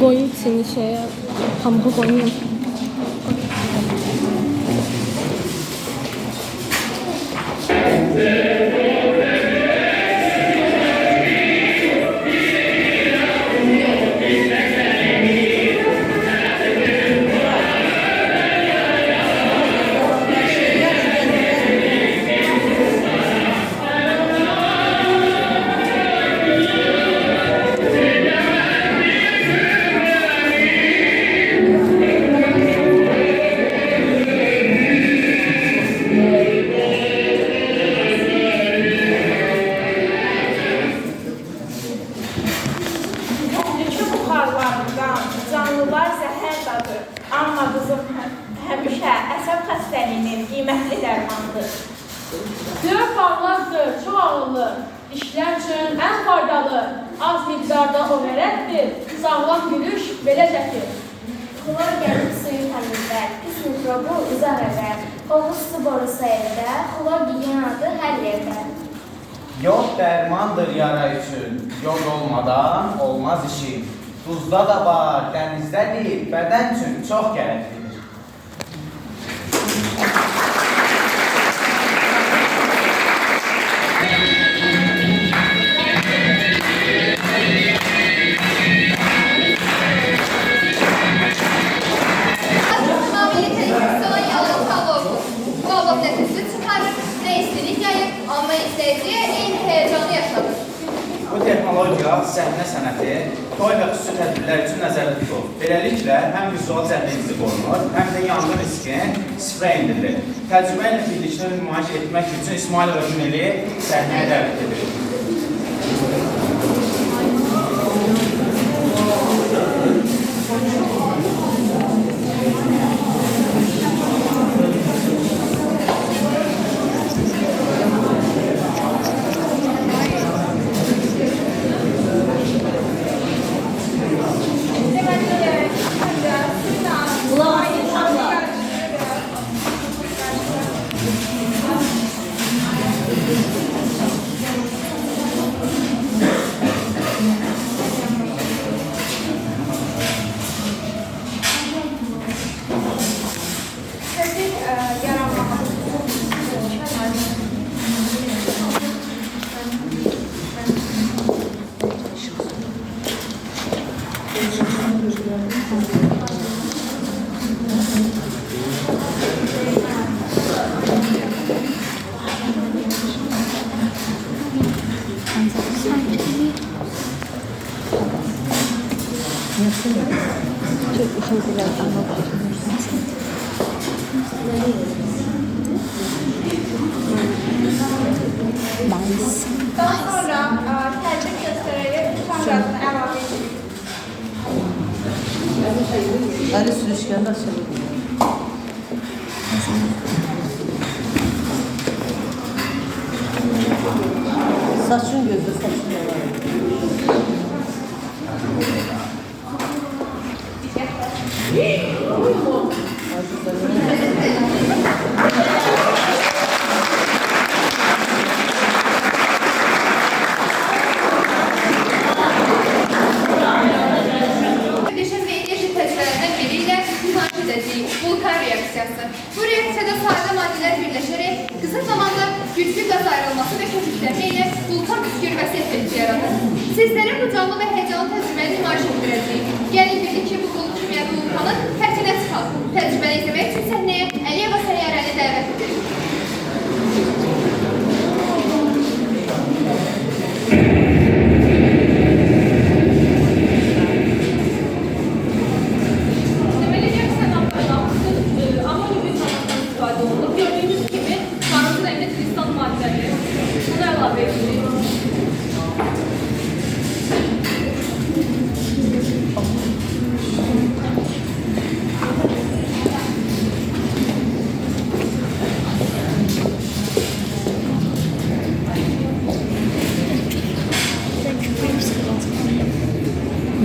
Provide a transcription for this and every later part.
Koyun içini şeye, pamuğu koyun. Canlılar zəhər dadır, amma qızım həmişə əsəb xəstəliyinin qiymətli dərmanıdır. Dörd bağlardır, çox ağıllı, dişlər üçün ən faydalı, az miqdarda o vərətdir, sağlam gülüş beləcədir. Xlor gəlib suyu təmizlər, pis mikrobu uzaq edər, hovuz su borusu evdə, xlor gigiyenadır hər yerdə. Yod dərmandır yara üçün, yod olmadan olmaz işi. Duzda da var, dənizdə deyil, bədən üçün çox gərəklidir. Hamile tehlikesi olan yalan tablosu. Bu ablam nefesi çıkarır, ne istilik yayır, amma izleyiciye eyni heyecanı yaşatır. Bu texnologiya səhnə sənəti, toy və xüsusi tədbirlər üçün nəzərdə tutulur. Beləliklə, həm vizual zəhmətimizi qorunur, həm də yanğın riski sıfıra indirilir. Təcrübə ilə birlikdə nümayiş etmək üçün İsmail Röşüneli səhnəyə dəvət edilir. Daha sonra tədbir göstərərək sonrasını əlavə edirik. Ali sürüşkende açılır. Saçın gözü, saçın yalan. Vulkan reaksiyası. Bu reaksiyada sadə maddələr birləşərək qısa zamanda güclü qaz ayrılması və köpüklənmə ilə vulkan püskürməsi effekti yaradır. Sizlərə bu canlı və heyecanlı təcrübəni nümayiş etdirəcəyik. Gəlin bildik ki, bu kimyəvi vulkanın tərkinə çıxaq. Təcrübəni izləmək üçün səhnəyə Əliyeva Səyyarəni dəvət edirik.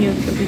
Yok, bir